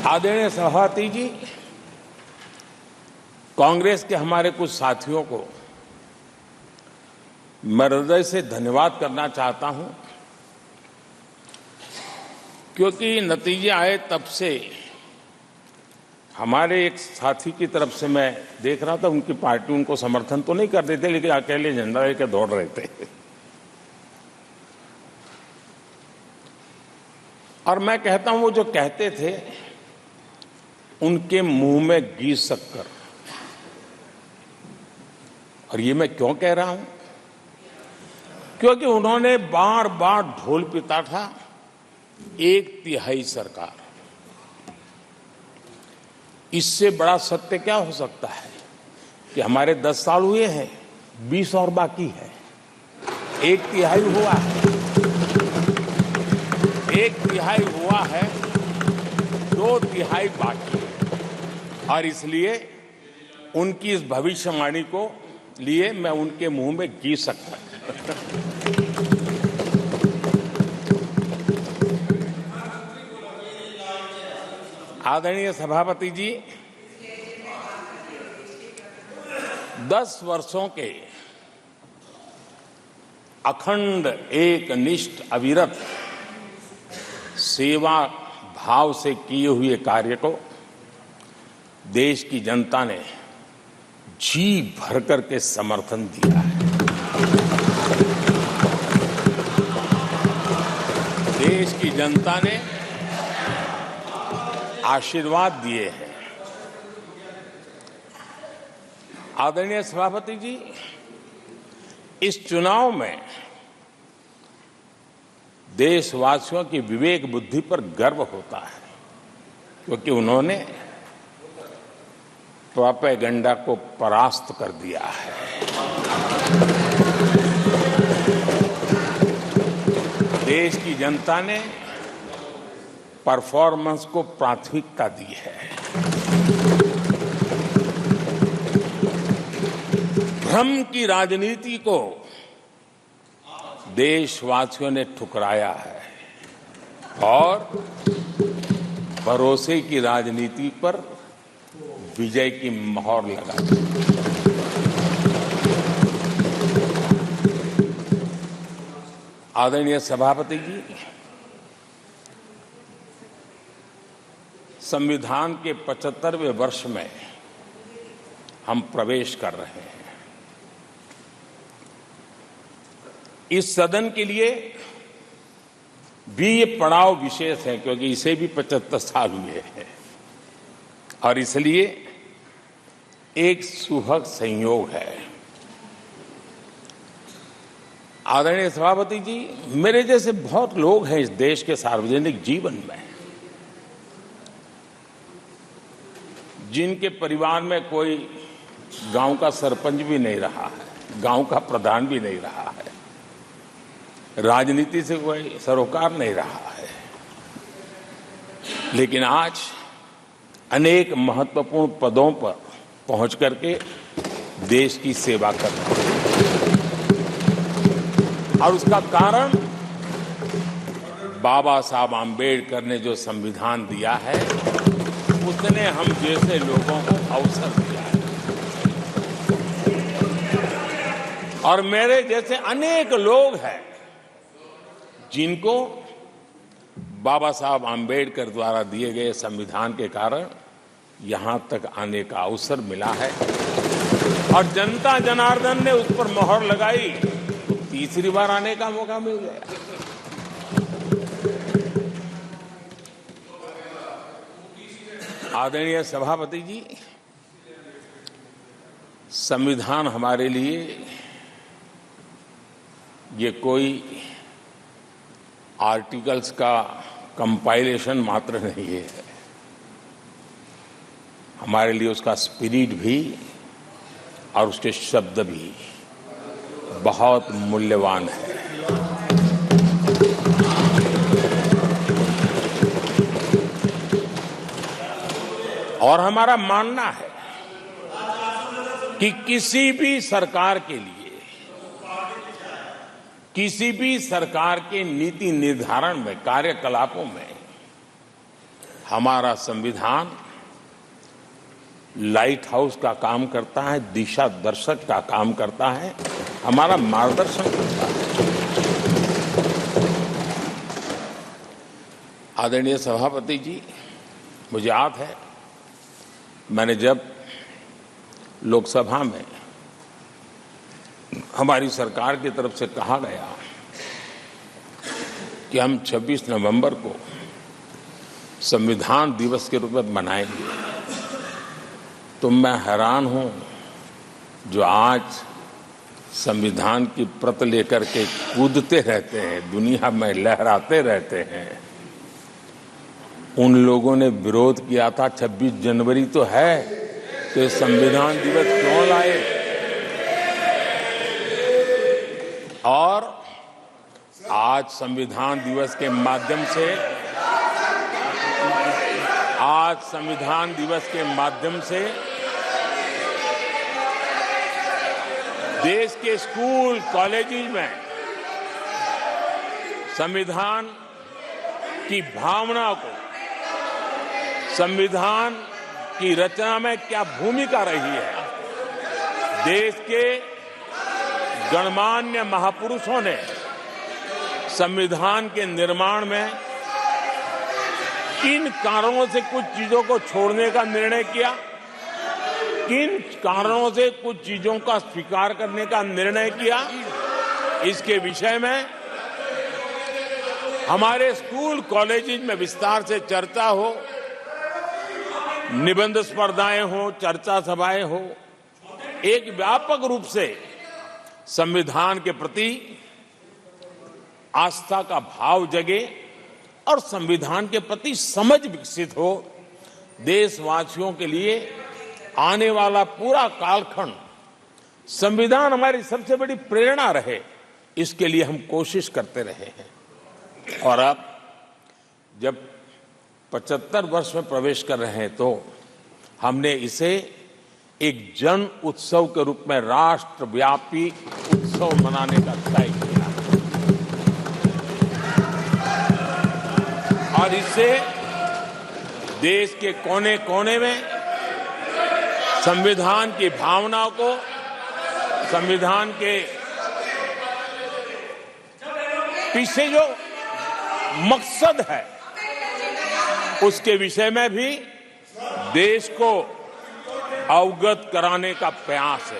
आदरणीय सभापति जी, कांग्रेस के हमारे कुछ साथियों को मैं हृदय से धन्यवाद करना चाहता हूं, क्योंकि नतीजे आए तब से हमारे एक साथी की तरफ से मैं देख रहा था, उनकी पार्टी उनको समर्थन तो नहीं कर रही थी, लेकिन अकेले झंडा लेकर दौड़ रहे थे। और मैं कहता हूं, वो जो कहते थे उनके मुंह में घी शक्कर। और ये मैं क्यों कह रहा हूं? क्योंकि उन्होंने बार बार ढोल पिटा था 1/3 सरकार। इससे बड़ा सत्य क्या हो सकता है कि हमारे 10 साल हुए हैं, 20 और बाकी है। 1/3 हुआ है, 1/3 हुआ है, 2/3 बाकी है। और इसलिए उनकी इस भविष्यवाणी को लिए मैं उनके मुंह में घी सकता। आदरणीय सभापति जी, 10 वर्षों के अखंड एकनिष्ठ अविरत सेवा भाव से किए हुए कार्य को देश की जनता ने जी भरकर के समर्थन दिया है। देश की जनता ने आशीर्वाद दिए हैं। आदरणीय सभापति जी, इस चुनाव में देशवासियों की विवेक बुद्धि पर गर्व होता है, क्योंकि उन्होंने प्रोपेगेंडा को परास्त कर दिया है। देश की जनता ने परफॉर्मेंस को प्राथमिकता दी है। भ्रम की राजनीति को देशवासियों ने ठुकराया है और भरोसे की राजनीति पर विजय की मोहर लगा दी। आदरणीय सभापति जी, संविधान के 75वें वर्ष में हम प्रवेश कर रहे हैं। इस सदन के लिए भी ये पड़ाव विशेष है, क्योंकि इसे भी 75 साल हुए हैं और इसलिए एक सुखद संयोग है। आदरणीय सभापति जी, मेरे जैसे बहुत लोग हैं इस देश के सार्वजनिक जीवन में, जिनके परिवार में कोई गांव का सरपंच भी नहीं रहा है, गांव का प्रधान भी नहीं रहा है, राजनीति से कोई सरोकार नहीं रहा है, लेकिन आज अनेक महत्वपूर्ण पदों पर पहुंच करके देश की सेवा कर रहे हैं। और उसका कारण बाबा साहब आम्बेडकर ने जो संविधान दिया है, उसने हम जैसे लोगों को अवसर दिया है। और मेरे जैसे अनेक लोग हैं जिनको बाबा साहब आम्बेडकर द्वारा दिए गए संविधान के कारण यहां तक आने का अवसर मिला है। और जनता जनार्दन ने उस पर मोहर लगाई तो तीसरी बार आने का मौका मिल गया। आदरणीय सभापति जी, संविधान हमारे लिए ये कोई आर्टिकल्स का कंपाइलेशन मात्र नहीं है, हमारे लिए उसका स्पिरिट भी और उसके शब्द भी बहुत मूल्यवान है। और हमारा मानना है कि किसी भी सरकार के लिए, किसी भी सरकार के नीति निर्धारण में, कार्यकलापों में हमारा संविधान लाइट हाउस का काम करता है, दिशा दर्शक का काम करता है, हमारा मार्गदर्शन करता है। आदरणीय सभापति जी, मुझे याद है मैंने जब लोकसभा में हमारी सरकार की तरफ से कहा गया कि हम 26 नवंबर को संविधान दिवस के रूप में मनाएंगे, तो मैं हैरान हूं जो आज संविधान की प्रत लेकर के कूदते रहते हैं, दुनिया में लहराते रहते हैं, उन लोगों ने विरोध किया था 26 जनवरी तो है, तो ये संविधान दिवस क्यों लाए। और आज संविधान दिवस के माध्यम से देश के स्कूल कॉलेजेस में संविधान की भावना को, संविधान की रचना में क्या भूमिका रही है, देश के गणमान्य महापुरुषों ने संविधान के निर्माण में किन कारणों से कुछ चीजों को छोड़ने का निर्णय किया, किन कारणों से कुछ चीजों का स्वीकार करने का निर्णय किया, इसके विषय में हमारे स्कूल कॉलेजेस में विस्तार से चर्चा हो, निबंध स्पर्धाएं हो, चर्चा सभाएं हो, एक व्यापक रूप से संविधान के प्रति आस्था का भाव जगे और संविधान के प्रति समझ विकसित हो। देशवासियों के लिए आने वाला पूरा कालखंड संविधान हमारी सबसे बड़ी प्रेरणा रहे, इसके लिए हम कोशिश करते रहे हैं। और अब जब 75 वर्ष में प्रवेश कर रहे हैं तो हमने इसे एक जन उत्सव के रूप में राष्ट्रव्यापी उत्सव मनाने का तय किया और इससे देश के कोने कोने में संविधान की भावना को, संविधान के पीछे जो मकसद है उसके विषय में भी देश को अवगत कराने का प्रयास है।